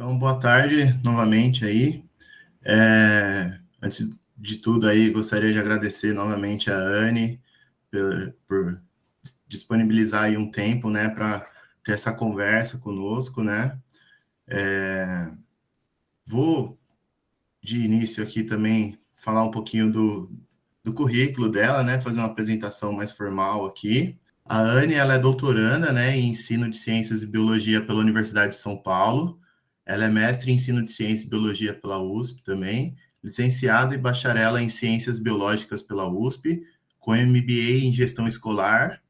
Então, boa tarde novamente aí. Antes de tudo aí, gostaria de agradecer novamente a Anne por disponibilizar aí um tempo, né, para ter essa conversa conosco, né. Vou, de início aqui também, falar um pouquinho do currículo dela, né, fazer uma apresentação mais formal aqui. A Anne, ela é doutoranda, né, em ensino de ciências e biologia pela Universidade de São Paulo. Ela é mestre em ensino de ciência e biologia pela USP também, licenciada e bacharela em ciências biológicas pela USP, com MBA em gestão escolar,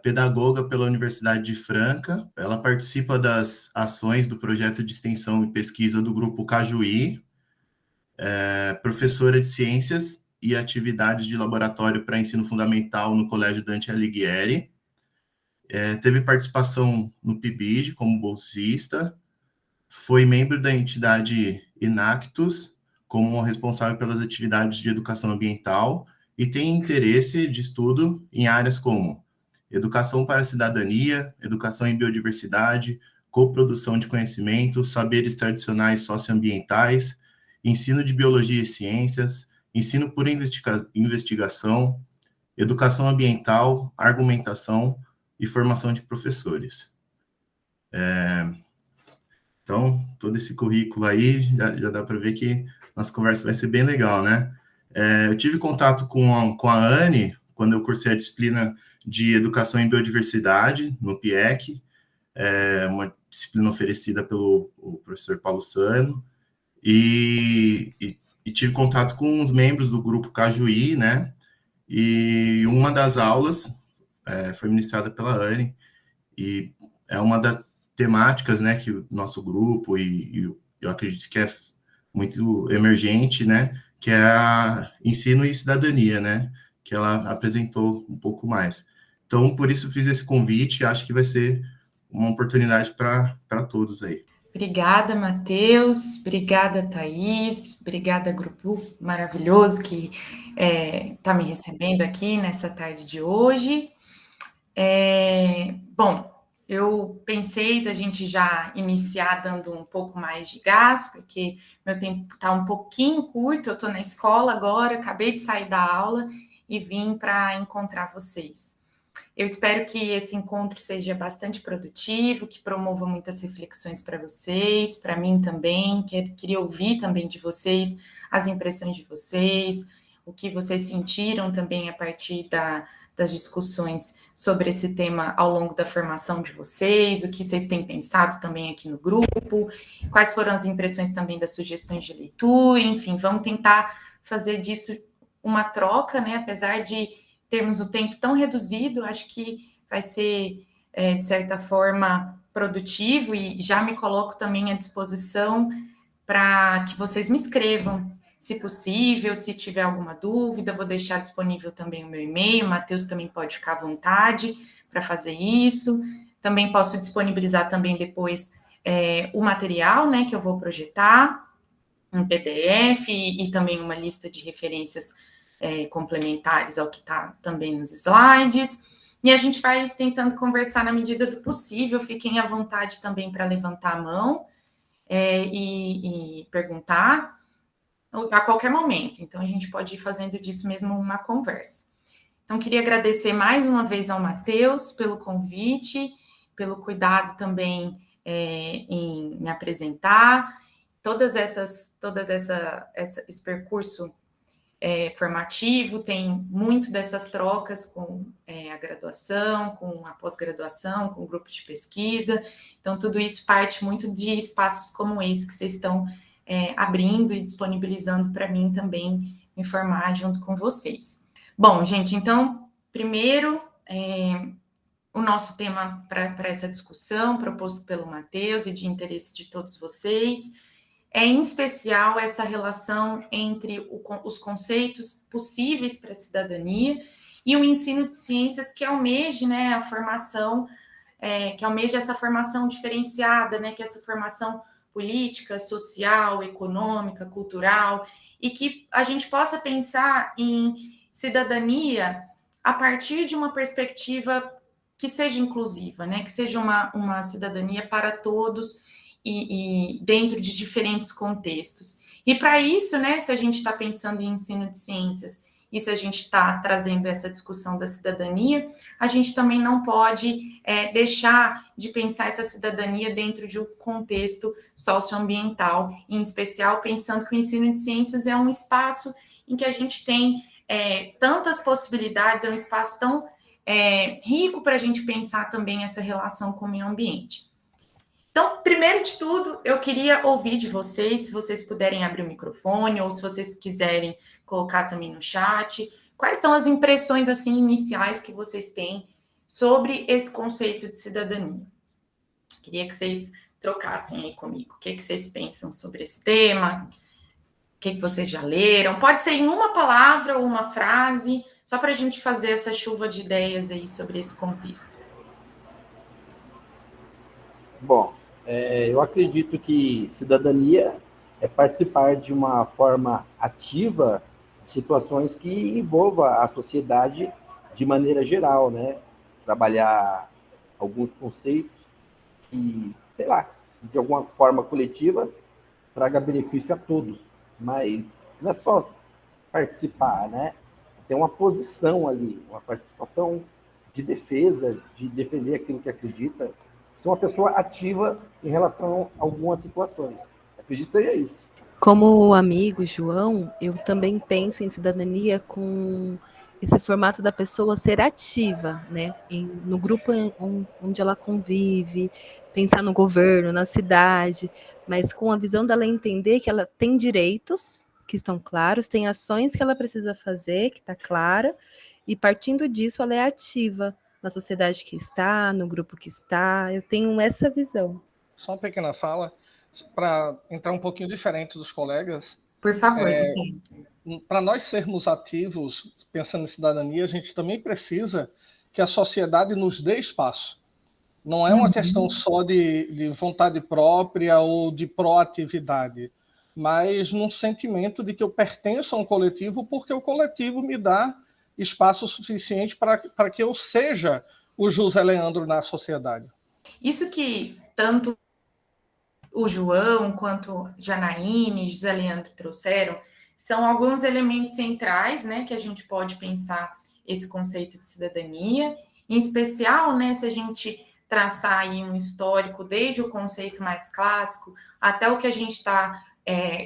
pedagoga pela Universidade de Franca. Ela participa das ações do projeto de extensão e pesquisa do Grupo Cajuí, professora de ciências e atividades de laboratório para ensino fundamental no Colégio Dante Alighieri. Teve participação no PIBID como bolsista, foi membro da entidade Inactus, como responsável pelas atividades de educação ambiental, e tem interesse de estudo em áreas como educação para a cidadania, educação em biodiversidade, coprodução de conhecimento, saberes tradicionais socioambientais, ensino de biologia e ciências, ensino por investigação, educação ambiental, argumentação e formação de professores. Então, todo esse currículo aí, já dá para ver que nossa conversa vai ser bem legal, né? Eu tive contato com a Anne quando eu cursei a disciplina de Educação em Biodiversidade, no PIEC, uma disciplina oferecida pelo professor Paulo Sano, e tive contato com os membros do grupo Cajuí, né? E uma das aulas foi ministrada pela Anne, e é uma das temáticas, né, que o nosso grupo, e eu acredito que é muito emergente, né, que é a ensino e cidadania, né, que ela apresentou um pouco mais. Então, por isso fiz esse convite, e acho que vai ser uma oportunidade para todos aí. Obrigada, Matheus. Obrigada, Thaís. Obrigada, grupo maravilhoso que está me recebendo aqui nessa tarde de hoje. Bom, eu pensei da gente já iniciar dando um pouco mais de gás, porque meu tempo está um pouquinho curto, eu estou na escola agora, acabei de sair da aula e vim para encontrar vocês. Eu espero que esse encontro seja bastante produtivo, que promova muitas reflexões para vocês, para mim também. Queria ouvir também de vocês as impressões de vocês, o que vocês sentiram também a partir das discussões sobre esse tema ao longo da formação de vocês, o que vocês têm pensado também aqui no grupo, quais foram as impressões também das sugestões de leitura, enfim, vamos tentar fazer disso uma troca, né? Apesar de termos o tempo tão reduzido, acho que vai ser, de certa forma, produtivo, e já me coloco também à disposição para que vocês me escrevam, se possível, se tiver alguma dúvida, vou deixar disponível também o meu e-mail, o Matheus também pode ficar à vontade para fazer isso, também posso disponibilizar também depois o material, né, que eu vou projetar, um PDF e também uma lista de referências complementares ao que está também nos slides, e a gente vai tentando conversar na medida do possível. Fiquem à vontade também para levantar a mão e perguntar a qualquer momento, então a gente pode ir fazendo disso mesmo uma conversa. Então, queria agradecer mais uma vez ao Matheus pelo convite, pelo cuidado também em me apresentar, esse percurso formativo, tem muito dessas trocas com a graduação, com a pós-graduação, com o grupo de pesquisa. Então, tudo isso parte muito de espaços como esse que vocês estão abrindo e disponibilizando para mim também me informar junto com vocês. Bom, gente, então, primeiro, o nosso tema para essa discussão, proposto pelo Matheus e de interesse de todos vocês, em especial essa relação entre os conceitos possíveis para a cidadania e o ensino de ciências que almeja, né, a formação, que almeja essa formação diferenciada, né, que é essa formação política, social, econômica, cultural, e que a gente possa pensar em cidadania a partir de uma perspectiva que seja inclusiva, né, que seja uma cidadania para todos, e dentro de diferentes contextos. E para isso, né, se a gente está pensando em ensino de ciências e se a gente está trazendo essa discussão da cidadania, a gente também não pode deixar de pensar essa cidadania dentro de um contexto socioambiental, em especial pensando que o ensino de ciências é um espaço em que a gente tem tantas possibilidades, é um espaço tão rico para a gente pensar também essa relação com o meio ambiente. Então, primeiro de tudo, eu queria ouvir de vocês, se vocês puderem abrir o microfone ou se vocês quiserem colocar também no chat, quais são as impressões assim iniciais que vocês têm sobre esse conceito de cidadania. Queria que vocês trocassem aí comigo. O que vocês pensam sobre esse tema? O que vocês já leram? Pode ser em uma palavra ou uma frase, só para a gente fazer essa chuva de ideias aí sobre esse contexto. Bom, eu acredito que cidadania é participar de uma forma ativa de situações que envolvam a sociedade de maneira geral, né? Trabalhar alguns conceitos que, sei lá, de alguma forma coletiva, traga benefício a todos. Mas não é só participar, né? Tem uma posição ali, uma participação de defesa, de defender aquilo que acredita, ser uma pessoa ativa em relação a algumas situações. Acredito que seria isso. Como amigo João, eu também penso em cidadania com esse formato da pessoa ser ativa, né? No grupo onde ela convive, pensar no governo, na cidade, mas com a visão dela entender que ela tem direitos que estão claros, tem ações que ela precisa fazer, que está clara, e partindo disso ela é ativa na sociedade que está, no grupo que está. Eu tenho essa visão. Só uma pequena fala, para entrar um pouquinho diferente dos colegas. Por favor, sim. Para nós sermos ativos, pensando em cidadania, a gente também precisa que a sociedade nos dê espaço. Não é uma questão só de vontade própria ou de proatividade, mas num sentimento de que eu pertenço a um coletivo porque o coletivo me dá espaço suficiente para que eu seja o José Leandro na sociedade. Isso que tanto o João quanto Janaíne e José Leandro trouxeram são alguns elementos centrais, né, que a gente pode pensar esse conceito de cidadania, em especial, né, se a gente traçar aí um histórico desde o conceito mais clássico até o que a gente está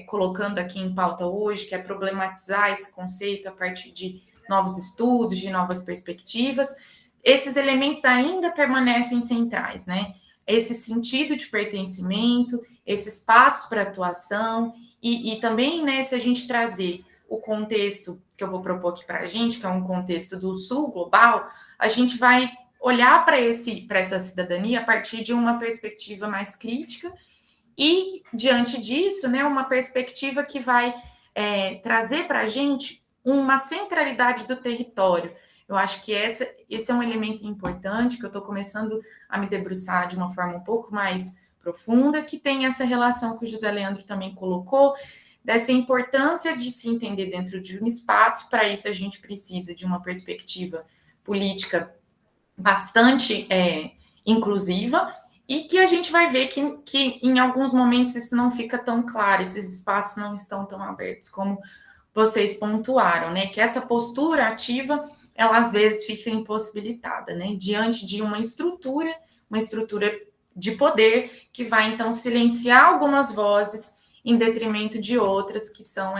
colocando aqui em pauta hoje, que é problematizar esse conceito a partir de novos estudos, de novas perspectivas. Esses elementos ainda permanecem centrais, né? Esse sentido de pertencimento, esse espaço para atuação e também, né, se a gente trazer o contexto que eu vou propor aqui para a gente, que é um contexto do sul global, a gente vai olhar para essa cidadania a partir de uma perspectiva mais crítica e, diante disso, né, uma perspectiva que vai trazer para a gente uma centralidade do território. Eu acho que esse é um elemento importante, que eu estou começando a me debruçar de uma forma um pouco mais profunda, que tem essa relação que o José Leandro também colocou, dessa importância de se entender dentro de um espaço. Para isso, a gente precisa de uma perspectiva política bastante inclusiva, e que a gente vai ver que em alguns momentos isso não fica tão claro, esses espaços não estão tão abertos como vocês pontuaram, né? Que essa postura ativa, ela às vezes fica impossibilitada, né? Diante de uma estrutura de poder que vai então silenciar algumas vozes em detrimento de outras que são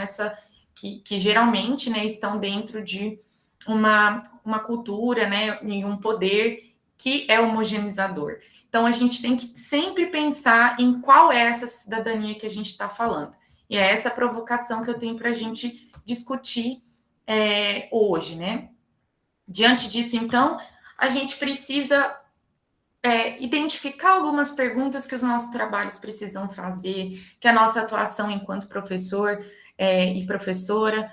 que geralmente, né, estão dentro de uma cultura, né, e um poder que é homogeneizador. Então, a gente tem que sempre pensar em qual é essa cidadania que a gente está falando. E é essa provocação que eu tenho para a gente discutir hoje, né? Diante disso, então, a gente precisa identificar algumas perguntas que os nossos trabalhos precisam fazer, que a nossa atuação enquanto professor e professora,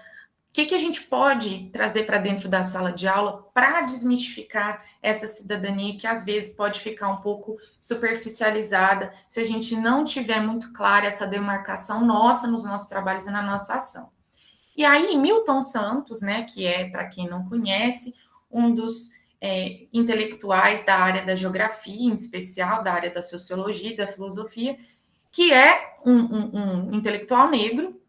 o que a gente pode trazer para dentro da sala de aula para desmistificar essa cidadania que às vezes pode ficar um pouco superficializada se a gente não tiver muito clara essa demarcação nossa nos nossos trabalhos e na nossa ação. E aí, Milton Santos, né, que é, para quem não conhece, um dos intelectuais da área da geografia, em especial da área da sociologia e da filosofia, que é um intelectual negro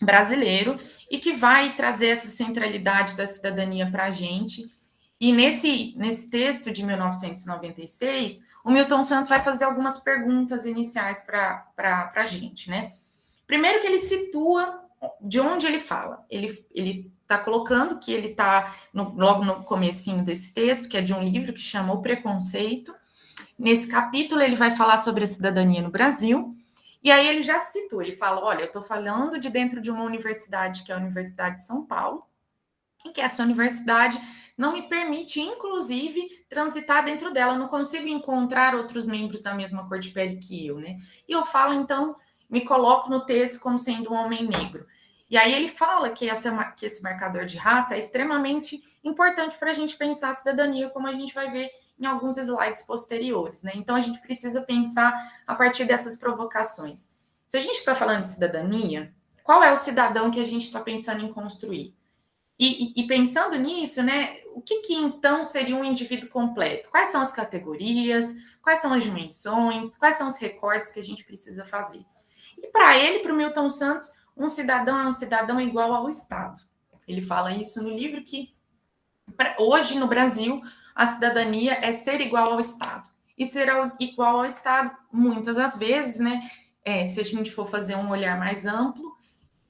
brasileiro e que vai trazer essa centralidade da cidadania para a gente. E nesse texto de 1996, o Milton Santos vai fazer algumas perguntas iniciais para a gente, né? Primeiro que ele situa de onde ele fala. Ele está colocando que ele está logo no comecinho desse texto, que é de um livro que chama O Preconceito. Nesse capítulo, ele vai falar sobre a cidadania no Brasil. E aí ele já situa, ele fala, olha, eu estou falando de dentro de uma universidade, que é a Universidade de São Paulo, e que essa universidade não me permite, inclusive, transitar dentro dela. Eu não consigo encontrar outros membros da mesma cor de pele que eu, né? E eu falo, então, me coloco no texto como sendo um homem negro. E aí ele fala que esse marcador de raça é extremamente importante para a gente pensar a cidadania, como a gente vai ver em alguns slides posteriores, né? Então, a gente precisa pensar a partir dessas provocações. Se a gente está falando de cidadania, qual é o cidadão que a gente está pensando em construir? E pensando nisso, né, o que então seria um indivíduo completo? Quais são as categorias? Quais são as dimensões? Quais são os recortes que a gente precisa fazer? E para ele, para o Milton Santos, um cidadão é um cidadão igual ao Estado. Ele fala isso no livro que, hoje no Brasil, a cidadania é ser igual ao Estado. E ser igual ao Estado, muitas das vezes, né, se a gente for fazer um olhar mais amplo,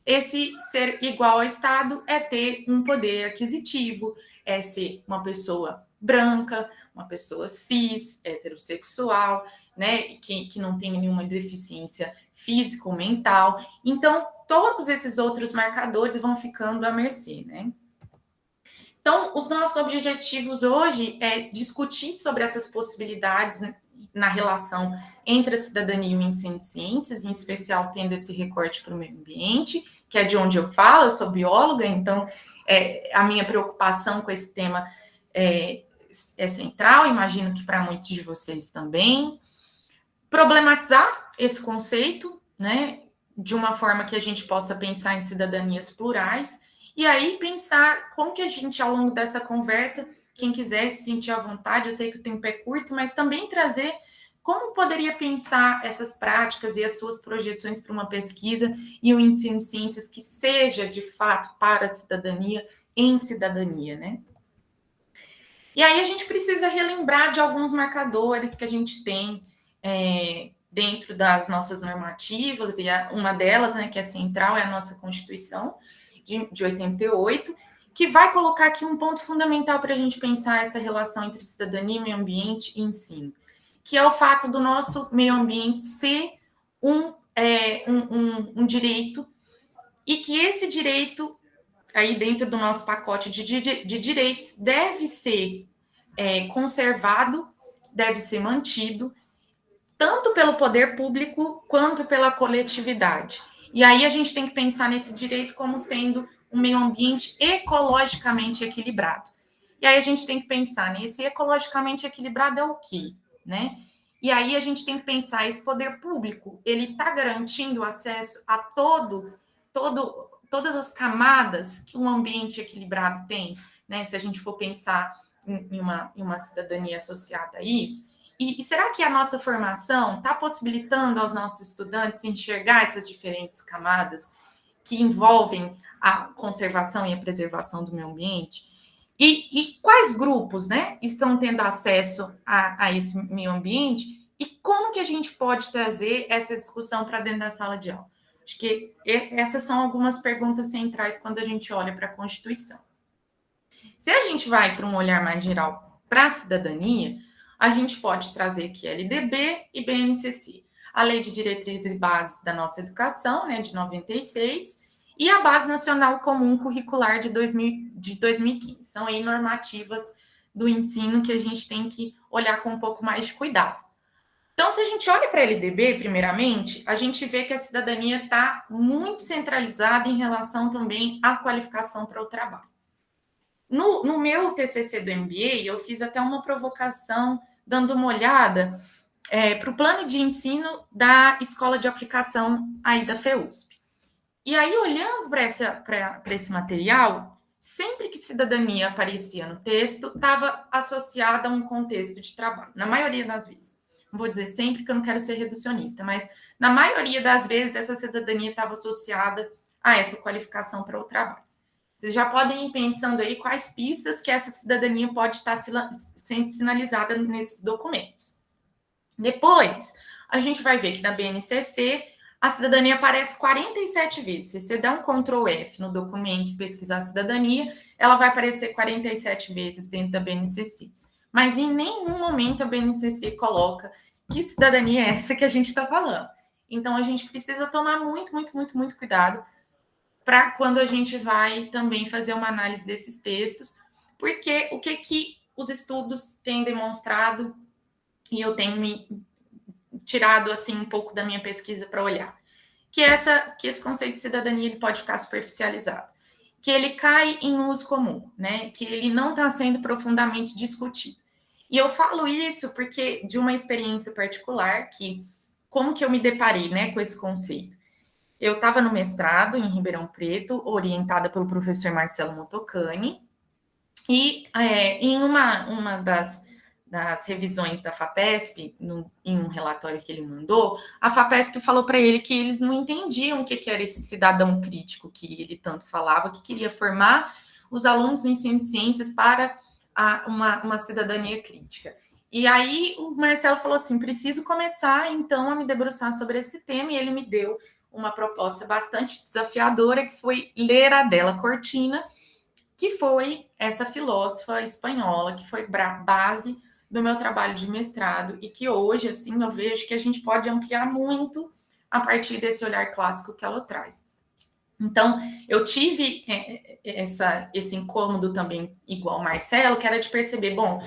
esse ser igual ao Estado é ter um poder aquisitivo, é ser uma pessoa branca, uma pessoa cis, heterossexual, né, que não tem nenhuma deficiência física ou mental. Então, todos esses outros marcadores vão ficando à mercê, né? Então, os nossos objetivos hoje é discutir sobre essas possibilidades na relação entre a cidadania e o ensino de ciências, em especial tendo esse recorte para o meio ambiente, que é de onde eu falo, eu sou bióloga, então a minha preocupação com esse tema é central, imagino que para muitos de vocês também. Problematizar esse conceito, né, de uma forma que a gente possa pensar em cidadanias plurais, e aí pensar como que a gente, ao longo dessa conversa, quem quiser se sentir à vontade, eu sei que o tempo é curto, mas também trazer como poderia pensar essas práticas e as suas projeções para uma pesquisa e o ensino de ciências que seja, de fato, para a cidadania, em cidadania, né? E aí a gente precisa relembrar de alguns marcadores que a gente tem dentro das nossas normativas, e uma delas, né, que é central, é a nossa Constituição de 88, que vai colocar aqui um ponto fundamental para a gente pensar essa relação entre cidadania, meio ambiente e ensino, que é o fato do nosso meio ambiente ser um direito, e que esse direito, aí dentro do nosso pacote de direitos, deve ser conservado, deve ser mantido, tanto pelo poder público quanto pela coletividade. E aí a gente tem que pensar nesse direito como sendo um meio ambiente ecologicamente equilibrado. E aí a gente tem que pensar nesse ecologicamente equilibrado é o quê, né? E aí a gente tem que pensar, esse poder público, ele está garantindo acesso a todas as camadas que um ambiente equilibrado tem, né? Se a gente for pensar em uma cidadania associada a isso. E será que a nossa formação está possibilitando aos nossos estudantes enxergar essas diferentes camadas que envolvem a conservação e a preservação do meio ambiente? E quais grupos, né, estão tendo acesso a esse meio ambiente? E como que a gente pode trazer essa discussão para dentro da sala de aula? Acho que essas são algumas perguntas centrais quando a gente olha para a Constituição. Se a gente vai para um olhar mais geral para a cidadania, a gente pode trazer aqui LDB e BNCC, a Lei de Diretrizes e Bases da Nossa Educação, né, de 96, e a Base Nacional Comum Curricular de 2015. São aí normativas do ensino que a gente tem que olhar com um pouco mais de cuidado. Então, se a gente olha para a LDB, primeiramente, a gente vê que a cidadania está muito centralizada em relação também à qualificação para o trabalho. No meu TCC do MBA, eu fiz até uma provocação, dando uma olhada para o plano de ensino da Escola de Aplicação aí da FEUSP. E aí, olhando para esse material, sempre que cidadania aparecia no texto, estava associada a um contexto de trabalho, na maioria das vezes. não vou dizer sempre que eu não quero ser reducionista, mas na maioria das vezes essa cidadania estava associada a essa qualificação para o trabalho. Vocês já podem ir pensando aí quais pistas que essa cidadania pode estar sendo sinalizada nesses documentos. Depois, a gente vai ver que na BNCC a cidadania aparece 47 vezes. Se você der um Ctrl F no documento e pesquisar cidadania, ela vai aparecer 47 vezes dentro da BNCC. Mas em nenhum momento a BNCC coloca que cidadania é essa que a gente está falando. Então, a gente precisa tomar muito, muito, muito, muito cuidado para quando a gente vai também fazer uma análise desses textos, porque o que os estudos têm demonstrado, e eu tenho me tirado assim um pouco da minha pesquisa para olhar, que esse conceito de cidadania ele pode ficar superficializado, que ele cai em uso comum, né? Que ele não está sendo profundamente discutido. E eu falo isso porque de uma experiência particular, que como que eu me deparei, né, com esse conceito? Eu estava no mestrado em Ribeirão Preto, orientada pelo professor Marcelo Motocani, e em uma das revisões da FAPESP, em um relatório que ele mandou, a FAPESP falou para ele que eles não entendiam o que era esse cidadão crítico que ele tanto falava, que queria formar os alunos do ensino de ciências para uma cidadania crítica. E aí o Marcelo falou assim, preciso começar então a me debruçar sobre esse tema, e ele me deu uma proposta bastante desafiadora, que foi ler Adela Cortina, que foi essa filósofa espanhola, que foi base do meu trabalho de mestrado, e que hoje, assim, eu vejo que a gente pode ampliar muito a partir desse olhar clássico que ela traz. Então, eu tive esse incômodo também, igual o Marcelo, que era de perceber, bom,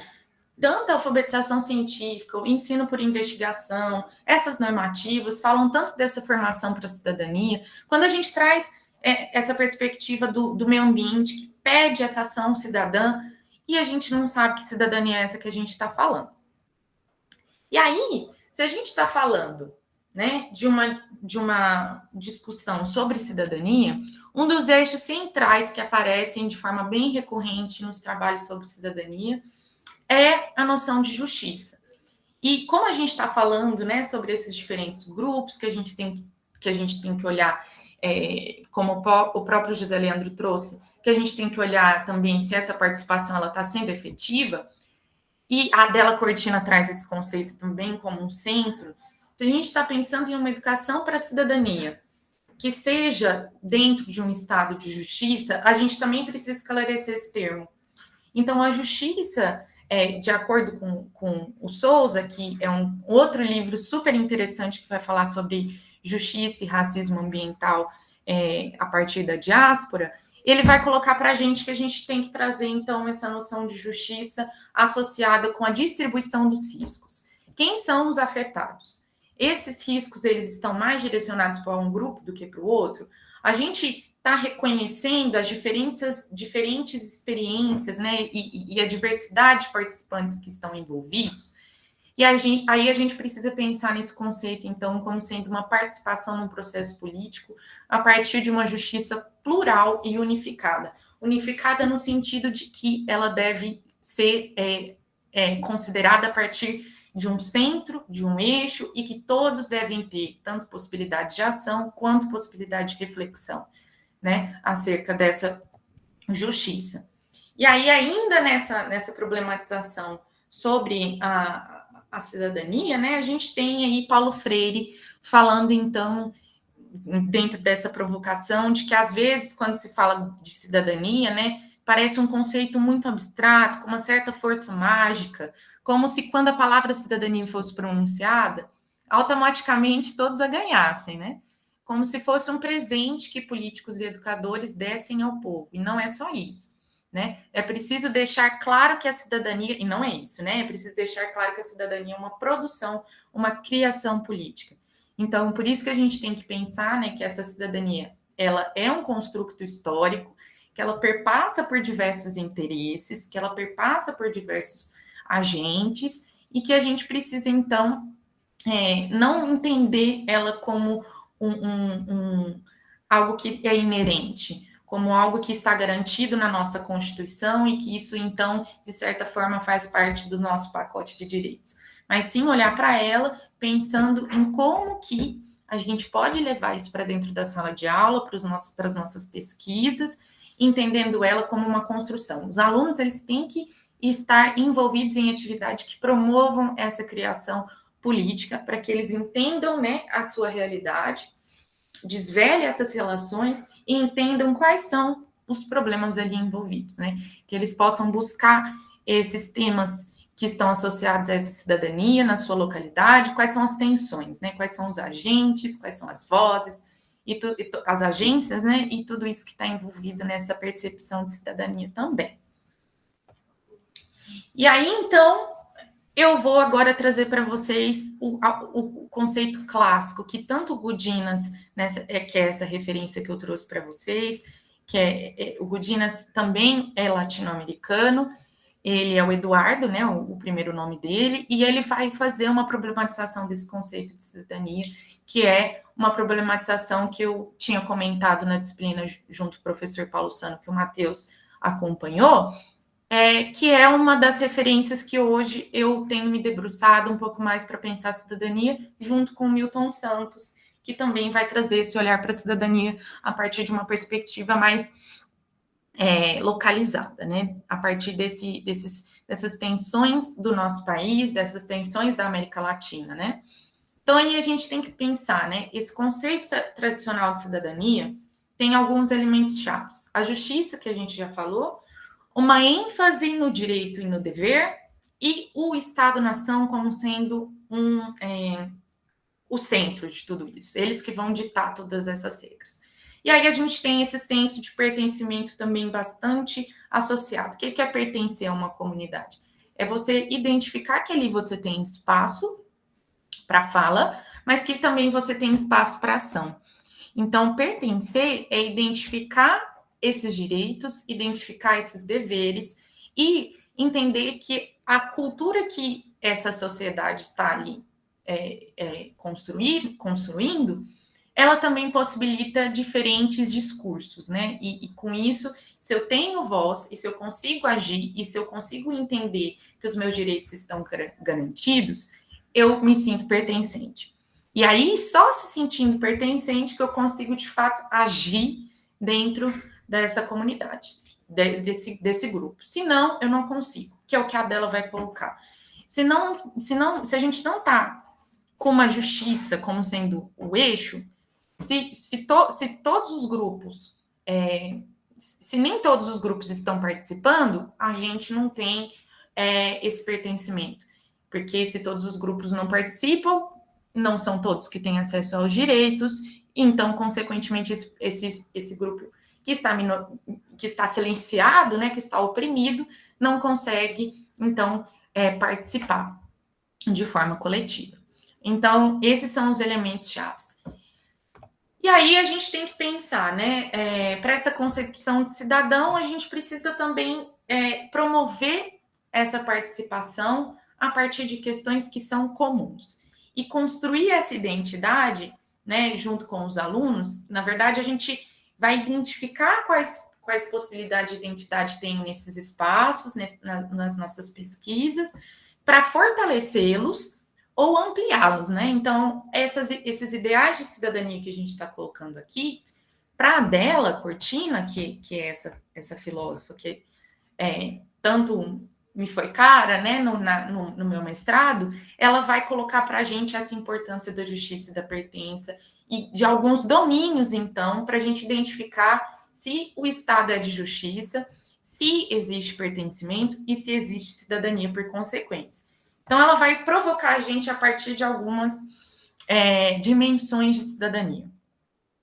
tanta alfabetização científica, o ensino por investigação, essas normativas falam tanto dessa formação para a cidadania. Quando a gente traz essa perspectiva do meio ambiente, que pede essa ação cidadã, e a gente não sabe que cidadania é essa que a gente está falando. E aí, se a gente está falando, né, de uma discussão sobre cidadania, um dos eixos centrais que aparecem de forma bem recorrente nos trabalhos sobre cidadania é a noção de justiça. E como a gente está falando, né, sobre esses diferentes grupos que a gente tem que olhar, como o próprio José Leandro trouxe, que a gente tem que olhar também se essa participação está sendo efetiva, e a Adela Cortina traz esse conceito também como um centro. Se a gente está pensando em uma educação para a cidadania que seja dentro de um estado de justiça, a gente também precisa esclarecer esse termo. Então, a justiça, de acordo com o Souza, que é um outro livro super interessante que vai falar sobre justiça e racismo ambiental a partir da diáspora, ele vai colocar para a gente que a gente tem que trazer, então, essa noção de justiça associada com a distribuição dos riscos. Quem são os afetados? Esses riscos, eles estão mais direcionados para um grupo do que para o outro? A gente está reconhecendo as diferentes experiências, né, e a diversidade de participantes que estão envolvidos. E aí a gente precisa pensar nesse conceito, então, como sendo uma participação num processo político a partir de uma justiça plural e unificada. Unificada no sentido de que ela deve ser considerada a partir de um centro, de um eixo, e que todos devem ter tanto possibilidade de ação quanto possibilidade de reflexão, né, acerca dessa justiça. E aí, ainda nessa problematização sobre a cidadania, né, a gente tem aí Paulo Freire falando, então, dentro dessa provocação, de que, às vezes, quando se fala de cidadania, né, parece um conceito muito abstrato, com uma certa força mágica, como se quando a palavra cidadania fosse pronunciada, automaticamente todos a ganhassem, né? Como se fosse um presente que políticos e educadores dessem ao povo. E não é só isso, né? É preciso deixar claro que a cidadania, e não é isso, né? É preciso deixar claro que a cidadania é uma produção, uma criação política. Então, por isso que a gente tem que pensar, né, que essa cidadania, ela é um construto histórico, que ela perpassa por diversos interesses, que ela perpassa por diversos agentes, e que a gente precisa, então, não entender ela como algo que é inerente, como algo que está garantido na nossa Constituição e que isso, então, de certa forma, faz parte do nosso pacote de direitos. Mas sim olhar para ela pensando em como que a gente pode levar isso para dentro da sala de aula, para as nossas pesquisas, entendendo ela como uma construção. Os alunos, eles têm que estar envolvidos em atividades que promovam essa criação política, para que eles entendam, né, a sua realidade, desvelhem essas relações e entendam quais são os problemas ali envolvidos, né? Que eles possam buscar esses temas que estão associados a essa cidadania na sua localidade, quais são as tensões, né? Quais são os agentes, quais são as vozes, as agências, né? E tudo isso que está envolvido nessa percepção de cidadania também. E aí, então, eu vou agora trazer para vocês o conceito clássico, que tanto o Gudinas, né, que é essa referência que eu trouxe para vocês, que o Gudinas também é latino-americano, ele é o Eduardo, né, o primeiro nome dele, e ele vai fazer uma problematização desse conceito de cidadania, que é uma problematização que eu tinha comentado na disciplina junto com o professor Paulo Sano, que o Matheus acompanhou, que é uma das referências que hoje eu tenho me debruçado um pouco mais para pensar a cidadania, junto com o Milton Santos, que também vai trazer esse olhar para a cidadania a partir de uma perspectiva mais localizada, né? A partir dessas tensões do nosso país, dessas tensões da América Latina, né? Então, aí a gente tem que pensar, né? Esse conceito tradicional de cidadania tem alguns elementos chaves. A justiça, que a gente já falou, uma ênfase no direito e no dever, e o Estado-nação como sendo o centro de tudo isso. Eles que vão ditar todas essas regras. E aí a gente tem esse senso de pertencimento também bastante associado. O que é pertencer a uma comunidade? É você identificar que ali você tem espaço para fala, mas que também você tem espaço para ação. Então, pertencer é identificar esses direitos, identificar esses deveres e entender que a cultura que essa sociedade está ali construindo, ela também possibilita diferentes discursos, né? E com isso, se eu tenho voz, e se eu consigo agir, e se eu consigo entender que os meus direitos estão garantidos, eu me sinto pertencente. E aí, só se sentindo pertencente que eu consigo, de fato, agir dentro dessa comunidade, desse grupo. Se não, eu não consigo, que é o que a Adela vai colocar. Se a gente não está com uma justiça como sendo o eixo, se todos os grupos, se nem todos os grupos estão participando, a gente não tem esse pertencimento. Porque se todos os grupos não participam, não são todos que têm acesso aos direitos, então, consequentemente, esse grupo que está silenciado, né, que está oprimido, não consegue, então, participar de forma coletiva. Então, esses são os elementos chaves. E aí a gente tem que pensar, né, para essa concepção de cidadão, a gente precisa também promover essa participação a partir de questões que são comuns. E construir essa identidade, né, junto com os alunos, na verdade, a gente vai identificar quais possibilidades de identidade tem nesses espaços, nas nossas pesquisas, para fortalecê-los ou ampliá-los, né? Então, esses ideais de cidadania que a gente está colocando aqui, para a Adela Cortina, que é essa filósofa que tanto me foi cara, né, no meu mestrado, ela vai colocar para a gente essa importância da justiça e da pertença e de alguns domínios, então, para a gente identificar se o Estado é de justiça, se existe pertencimento e se existe cidadania por consequência. Então, ela vai provocar a gente a partir de algumas dimensões de cidadania.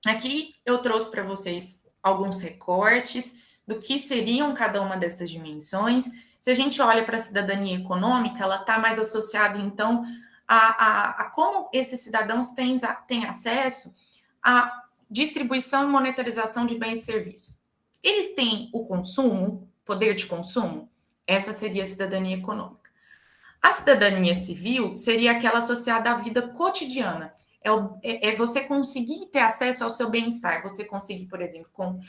Aqui eu trouxe para vocês alguns recortes do que seriam cada uma dessas dimensões. Se a gente olha para a cidadania econômica, ela está mais associada, então, a como esses cidadãos têm acesso à distribuição e monetarização de bens e serviços. Eles têm o consumo, poder de consumo? Essa seria a cidadania econômica. A cidadania civil seria aquela associada à vida cotidiana. É você conseguir ter acesso ao seu bem-estar. Você conseguir, por exemplo,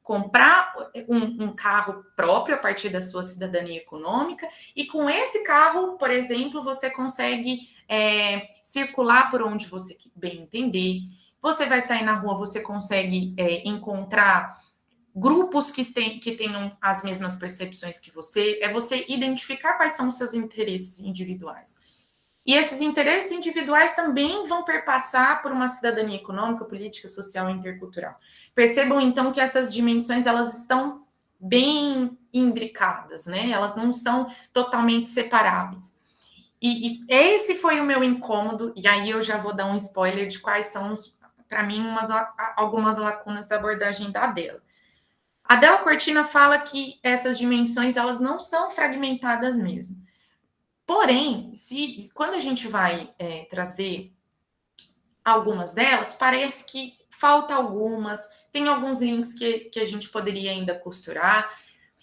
comprar um carro próprio a partir da sua cidadania econômica, e com esse carro, por exemplo, você consegue circular por onde você bem entender. Você vai sair na rua, você consegue encontrar grupos que tenham as mesmas percepções que você, é você identificar quais são os seus interesses individuais. E esses interesses individuais também vão perpassar por uma cidadania econômica, política, social e intercultural. Percebam, então, que essas dimensões, elas estão bem imbricadas, né? Elas não são totalmente separáveis. E esse foi o meu incômodo, e aí eu já vou dar um spoiler de quais são, para mim, algumas lacunas da abordagem da Adela. A Adela Cortina fala que essas dimensões, elas não são fragmentadas mesmo. Porém, quando a gente vai trazer algumas delas, parece que falta algumas, tem alguns links que a gente poderia ainda costurar.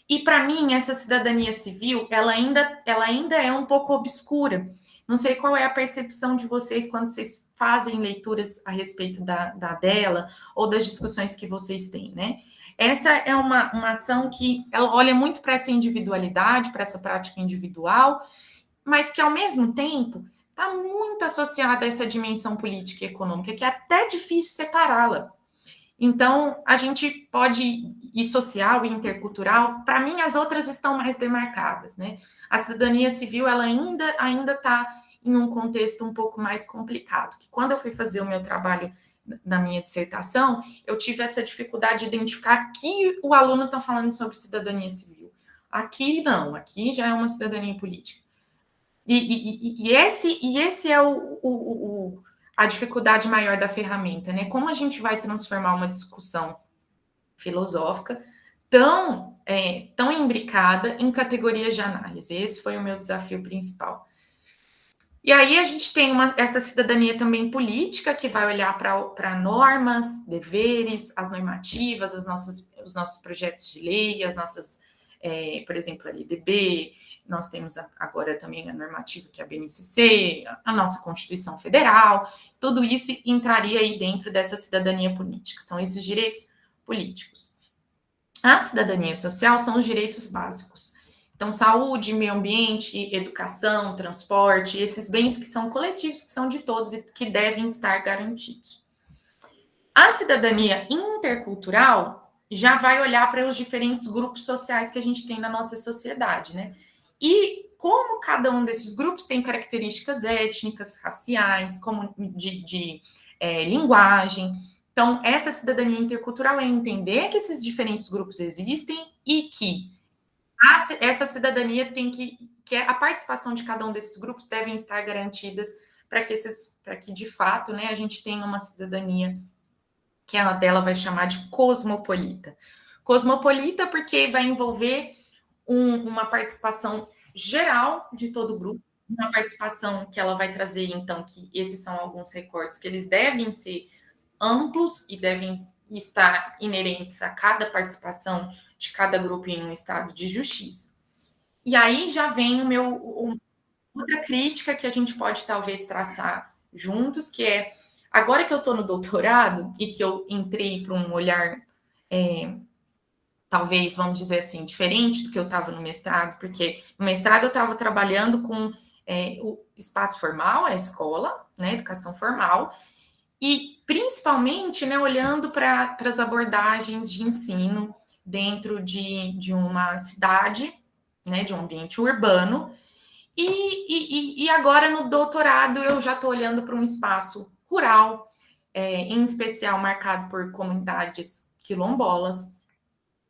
E para mim, essa cidadania civil, ela ainda é um pouco obscura. Não sei qual é a percepção de vocês quando vocês fazem leituras a respeito dela ou das discussões que vocês têm, né? Essa é uma ação que ela olha muito para essa individualidade, para essa prática individual, mas que, ao mesmo tempo, está muito associada a essa dimensão política e econômica, que é até difícil separá-la. Então, a gente pode ir social e intercultural. Para mim, as outras estão mais demarcadas, né? A cidadania civil, ela ainda está em um contexto um pouco mais complicado. Que quando eu fui fazer o meu trabalho na minha dissertação, eu tive essa dificuldade de identificar aqui o aluno está falando sobre cidadania civil. Aqui não, aqui já é uma cidadania política. E esse é a dificuldade maior da ferramenta, né? Como a gente vai transformar uma discussão filosófica tão imbricada em categorias de análise? Esse foi o meu desafio principal. E aí a gente tem essa cidadania também política, que vai olhar para normas, deveres, as normativas, os nossos projetos de lei, as nossas, por exemplo, a LDB, nós temos agora também a normativa, que é a BNCC, a nossa Constituição Federal, tudo isso entraria aí dentro dessa cidadania política, são esses direitos políticos. A cidadania social são os direitos básicos. Então, saúde, meio ambiente, educação, transporte, esses bens que são coletivos, que são de todos e que devem estar garantidos. A cidadania intercultural já vai olhar para os diferentes grupos sociais que a gente tem na nossa sociedade, né? E como cada um desses grupos tem características étnicas, raciais, como de linguagem. Então, essa cidadania intercultural é entender que esses diferentes grupos existem e que essa cidadania tem que a participação de cada um desses grupos devem estar garantidas para que de fato, né, a gente tenha uma cidadania que a dela vai chamar de cosmopolita. Cosmopolita porque vai envolver uma participação geral de todo o grupo, uma participação que ela vai trazer, então, que esses são alguns recortes que eles devem ser amplos e devem estar inerentes a cada participação de cada grupo em um estado de justiça. E aí já vem outra crítica que a gente pode talvez traçar juntos, que é, agora que eu estou no doutorado e que eu entrei para um olhar, talvez, vamos dizer assim, diferente do que eu estava no mestrado, porque no mestrado eu estava trabalhando com o espaço formal, a escola, né, educação formal, e principalmente, né, olhando para as abordagens de ensino dentro de uma cidade, né, de um ambiente urbano, e agora no doutorado eu já estou olhando para um espaço rural, em especial marcado por comunidades quilombolas.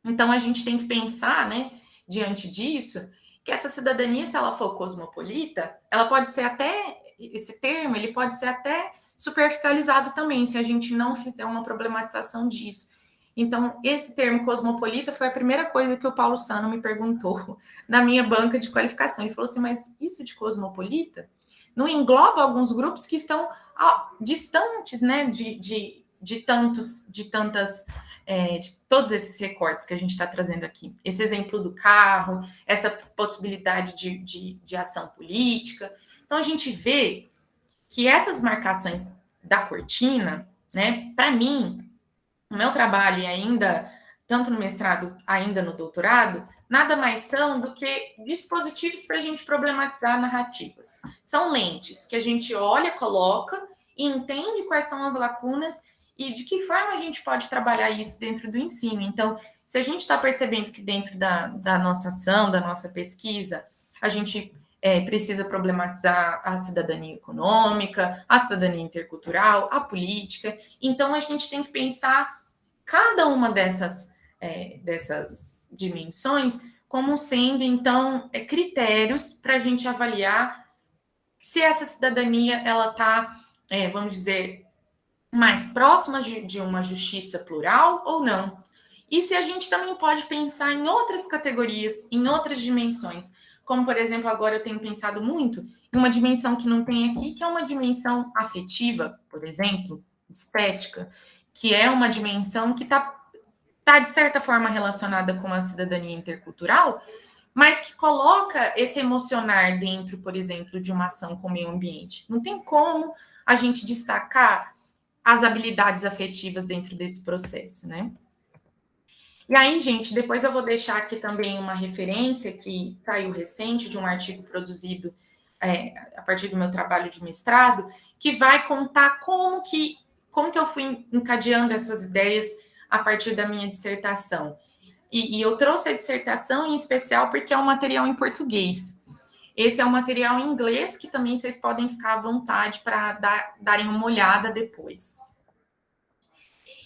Então a gente tem que pensar, né, diante disso, que essa cidadania, se ela for cosmopolita, ela pode ser até, esse termo, ele pode ser até superficializado também, se a gente não fizer uma problematização disso. Então, esse termo cosmopolita foi a primeira coisa que o Paulo Sano me perguntou na minha banca de qualificação. Ele falou assim, mas isso de cosmopolita não engloba alguns grupos que estão distantes, né, de todos esses recortes que a gente está trazendo aqui. Esse exemplo do carro, essa possibilidade de ação política. Então, a gente vê que essas marcações da Cortina, né, para mim, o meu trabalho, e ainda tanto no mestrado, ainda no doutorado, nada mais são do que dispositivos para a gente problematizar narrativas. São lentes que a gente olha, coloca e entende quais são as lacunas e de que forma a gente pode trabalhar isso dentro do ensino. Então, se a gente está percebendo que dentro da nossa ação, da nossa pesquisa, a gente precisa problematizar a cidadania econômica, a cidadania intercultural, a política, então a gente tem que pensar cada uma dessas dimensões como sendo, então, critérios para a gente avaliar se essa cidadania ela está, vamos dizer, mais próxima de uma justiça plural ou não. E se a gente também pode pensar em outras categorias, em outras dimensões, como, por exemplo, agora eu tenho pensado muito em uma dimensão que não tem aqui, que é uma dimensão afetiva, por exemplo, estética, que é uma dimensão que está de certa forma relacionada com a cidadania intercultural, mas que coloca esse emocionar dentro, por exemplo, de uma ação com o meio ambiente. Não tem como a gente destacar as habilidades afetivas dentro desse processo, né? E aí, gente, depois eu vou deixar aqui também uma referência que saiu recente de um artigo produzido a partir do meu trabalho de mestrado, que vai contar como que eu fui encadeando essas ideias a partir da minha dissertação. E eu trouxe a dissertação em especial porque é um material em português. Esse é um material em inglês que também vocês podem ficar à vontade para darem uma olhada depois.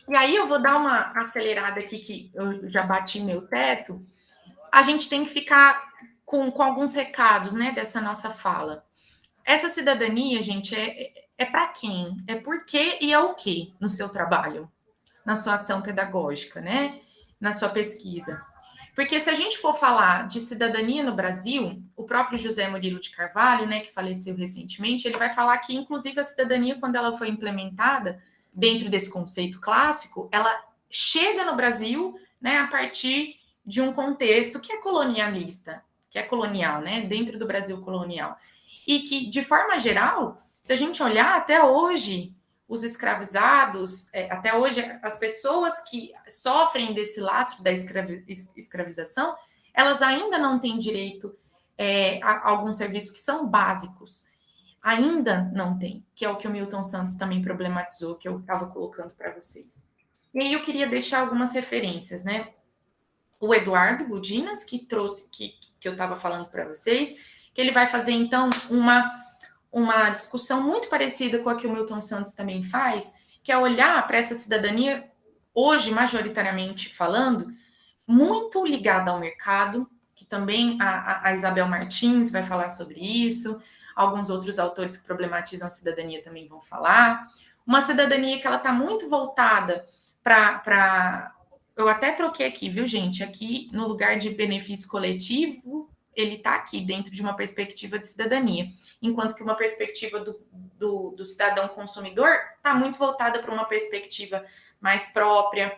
E aí eu vou dar uma acelerada aqui, que eu já bati meu teto. A gente tem que ficar com alguns recados, né, dessa nossa fala. Essa cidadania, gente, é para quem? É por quê e é o quê no seu trabalho, na sua ação pedagógica, né, na sua pesquisa. Porque se a gente for falar de cidadania no Brasil, o próprio José Murilo de Carvalho, né, que faleceu recentemente, ele vai falar que, inclusive, a cidadania, quando ela foi implementada dentro desse conceito clássico, ela chega no Brasil, né, a partir de um contexto que é colonialista, que é colonial, né, dentro do Brasil colonial. E que, de forma geral, se a gente olhar até hoje, os escravizados, até hoje, as pessoas que sofrem desse lastro da escravização, elas ainda não têm direito a alguns serviços que são básicos. Ainda não tem, que é o que o Milton Santos também problematizou, que eu estava colocando para vocês. E aí eu queria deixar algumas referências, né? O Eduardo Gudinas, que trouxe, que eu estava falando para vocês, que ele vai fazer, então, uma discussão muito parecida com a que o Milton Santos também faz, que é olhar para essa cidadania, hoje, majoritariamente falando, muito ligada ao mercado, que também a Isabel Martins vai falar sobre isso, alguns outros autores que problematizam a cidadania também vão falar. Uma cidadania que ela está muito voltada para... Eu até troquei aqui, viu, gente? Aqui, no lugar de benefício coletivo, ele está aqui dentro de uma perspectiva de cidadania, enquanto que uma perspectiva do cidadão consumidor está muito voltada para uma perspectiva mais própria.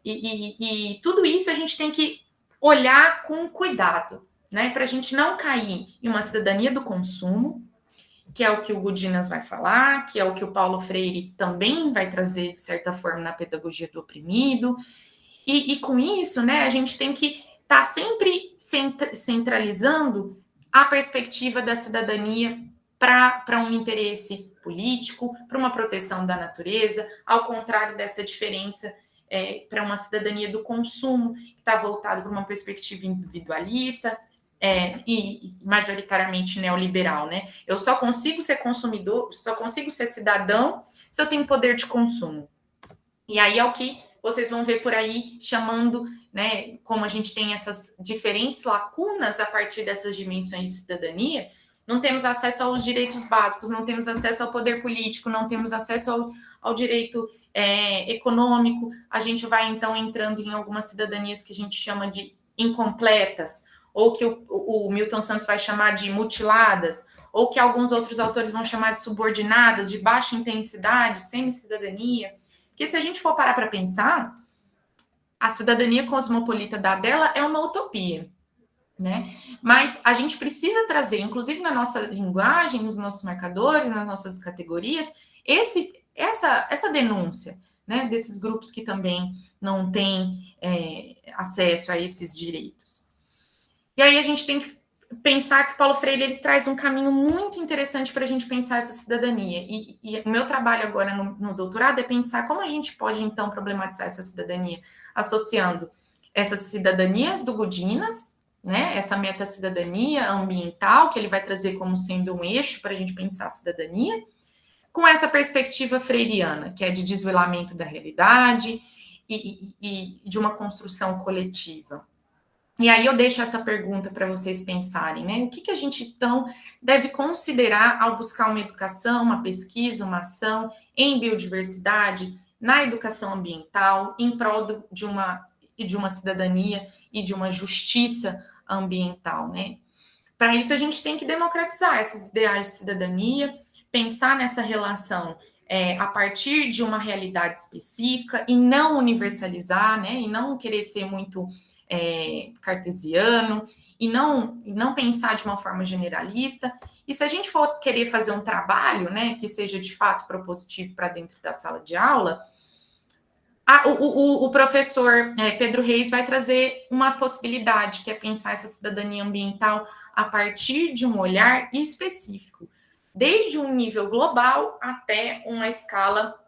E tudo isso a gente tem que olhar com cuidado, né? Para a gente não cair em uma cidadania do consumo, que é o que o Gudinas vai falar, que é o que o Paulo Freire também vai trazer, de certa forma, na pedagogia do oprimido. E com isso, né, a gente tem que estar sempre centralizando a perspectiva da cidadania para um interesse político, para uma proteção da natureza, ao contrário dessa diferença para uma cidadania do consumo, que está voltada para uma perspectiva individualista e majoritariamente neoliberal, né? Eu só consigo ser consumidor, só consigo ser cidadão se eu tenho poder de consumo. E aí é o que vocês vão ver por aí chamando, né, como a gente tem essas diferentes lacunas a partir dessas dimensões de cidadania, não temos acesso aos direitos básicos, não temos acesso ao poder político, não temos acesso ao direito econômico, a gente vai, então, entrando em algumas cidadanias que a gente chama de incompletas, ou que o Milton Santos vai chamar de mutiladas, ou que alguns outros autores vão chamar de subordinadas, de baixa intensidade, semi-cidadania. Porque se a gente for parar para pensar, a cidadania cosmopolita da Adela é uma utopia, né? Mas a gente precisa trazer, inclusive na nossa linguagem, nos nossos marcadores, nas nossas categorias, essa denúncia, né, desses grupos que também não têm acesso a esses direitos. E aí a gente tem que pensar que Paulo Freire ele traz um caminho muito interessante para a gente pensar essa cidadania. E o meu trabalho agora no doutorado é pensar como a gente pode, então, problematizar essa cidadania, associando essas cidadanias do Gudinas, né, essa meta-cidadania ambiental, que ele vai trazer como sendo um eixo para a gente pensar a cidadania, com essa perspectiva freiriana, que é de desvelamento da realidade e de uma construção coletiva. E aí eu deixo essa pergunta para vocês pensarem, né? O que a gente, então, deve considerar ao buscar uma educação, uma pesquisa, uma ação em biodiversidade, na educação ambiental, em prol de uma cidadania e de uma justiça ambiental, né? Para isso, a gente tem que democratizar esses ideais de cidadania, pensar nessa relação a partir de uma realidade específica e não universalizar, né? E não querer ser muito cartesiano e não pensar de uma forma generalista. E se a gente for querer fazer um trabalho, né, que seja de fato propositivo para dentro da sala de aula, o professor Pedro Reis vai trazer uma possibilidade, que é pensar essa cidadania ambiental a partir de um olhar específico, desde um nível global até uma escala,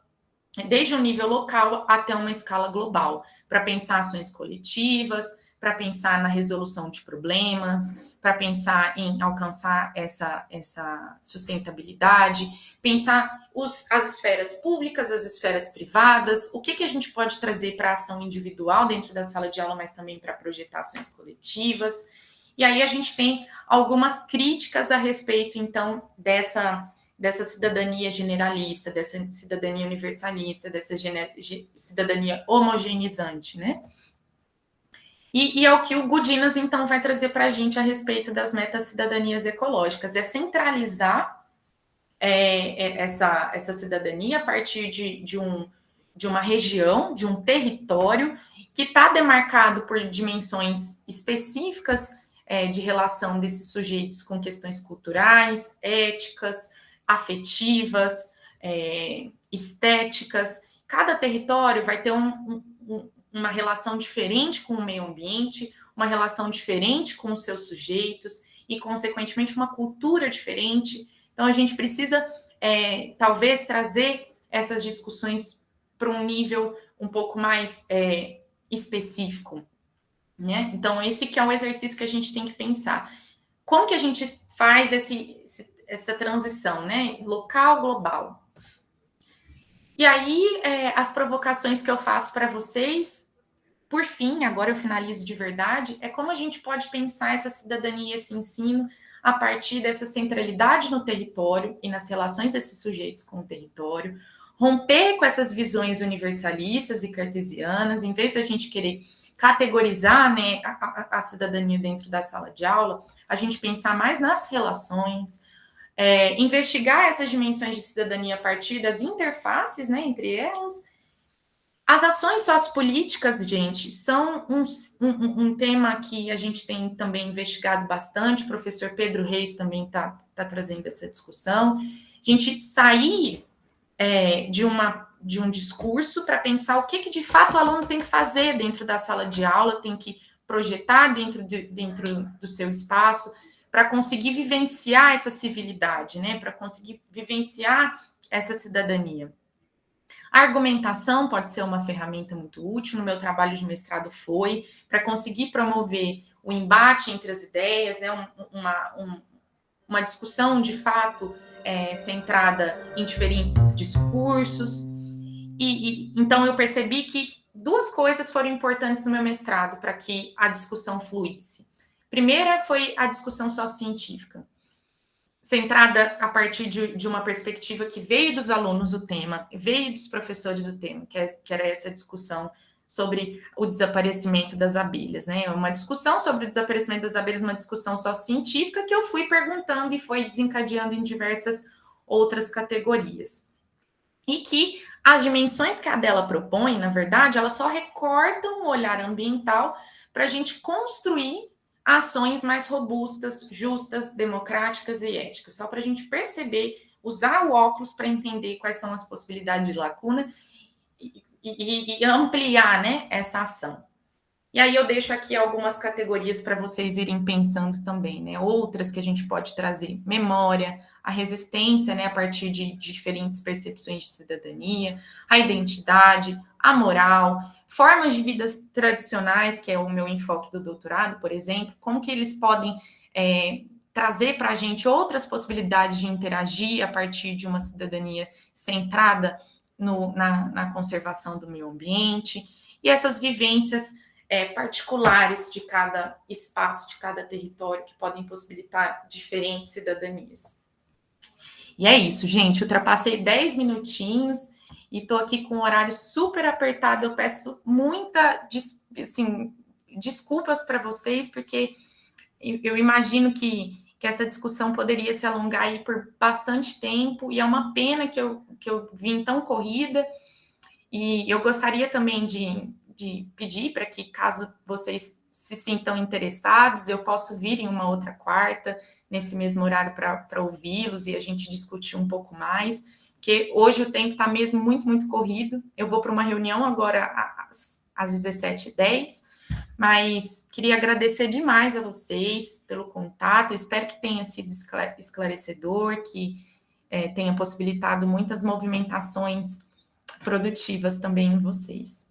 desde um nível local até uma escala global, para pensar ações coletivas, para pensar na resolução de problemas, para pensar em alcançar essa sustentabilidade, pensar as esferas públicas, as esferas privadas, o que a gente pode trazer para a ação individual dentro da sala de aula, mas também para projetar ações coletivas. E aí a gente tem algumas críticas a respeito, então, dessa cidadania generalista, dessa cidadania universalista, dessa cidadania homogeneizante, né? E é o que o Gudinas, então, vai trazer para a gente a respeito das meta-cidadanias ecológicas, é centralizar essa cidadania a partir de uma região, de um território que está demarcado por dimensões específicas de relação desses sujeitos com questões culturais, éticas, afetivas, estéticas. Cada território vai ter uma relação diferente com o meio ambiente, uma relação diferente com os seus sujeitos e, consequentemente, uma cultura diferente. Então, a gente precisa, talvez, trazer essas discussões para um nível um pouco mais específico, né? Então, esse que é o exercício que a gente tem que pensar. Como que a gente faz essa transição, né? Local, global. E aí, as provocações que eu faço para vocês, por fim, agora eu finalizo de verdade, é como a gente pode pensar essa cidadania, esse ensino, a partir dessa centralidade no território e nas relações desses sujeitos com o território, romper com essas visões universalistas e cartesianas, em vez de a gente querer categorizar, né, a cidadania dentro da sala de aula, a gente pensar mais nas relações, investigar essas dimensões de cidadania a partir das interfaces, né, entre elas. As ações sociopolíticas, gente, são um tema que a gente tem também investigado bastante, o professor Pedro Reis também está trazendo essa discussão. A gente sair de um discurso para pensar o que de fato o aluno tem que fazer dentro da sala de aula, tem que projetar dentro do seu espaço, para conseguir vivenciar essa civilidade, né? Para conseguir vivenciar essa cidadania. A argumentação pode ser uma ferramenta muito útil, no meu trabalho de mestrado foi, para conseguir promover o embate entre as ideias, né? Uma discussão, de fato, centrada em diferentes discursos. Então, eu percebi que duas coisas foram importantes no meu mestrado para que a discussão fluísse. Primeira foi a discussão sociocientífica, centrada a partir de uma perspectiva que veio dos alunos do tema, veio dos professores do tema, que era essa discussão sobre o desaparecimento das abelhas, né? Uma discussão sobre o desaparecimento das abelhas, uma discussão sociocientífica que eu fui perguntando e foi desencadeando em diversas outras categorias. E que as dimensões que a Adela propõe, na verdade, elas só recortam o olhar ambiental para a gente construir ações mais robustas, justas, democráticas e éticas, só para a gente perceber, usar o óculos para entender quais são as possibilidades de lacuna e ampliar, né, essa ação. E aí eu deixo aqui algumas categorias para vocês irem pensando também, né? Outras que a gente pode trazer: memória, a resistência, né, a partir de diferentes percepções de cidadania, a identidade, a moral, formas de vidas tradicionais, que é o meu enfoque do doutorado, por exemplo, como que eles podem trazer para a gente outras possibilidades de interagir a partir de uma cidadania centrada na conservação do meio ambiente, e essas vivências particulares de cada espaço, de cada território, que podem possibilitar diferentes cidadanias. E é isso, gente. Ultrapassei 10 minutinhos e estou aqui com um horário super apertado. Eu peço desculpas para vocês, porque eu imagino que essa discussão poderia se alongar aí por bastante tempo, e é uma pena que eu vim tão corrida. E eu gostaria também de pedir para que, caso vocês se sintam interessados, eu posso vir em uma outra quarta, nesse mesmo horário, para ouvi-los e a gente discutir um pouco mais, porque hoje o tempo está mesmo muito, muito corrido. Eu vou para uma reunião agora às 17h10, mas queria agradecer demais a vocês pelo contato. Eu espero que tenha sido esclarecedor, que tenha possibilitado muitas movimentações produtivas também em vocês.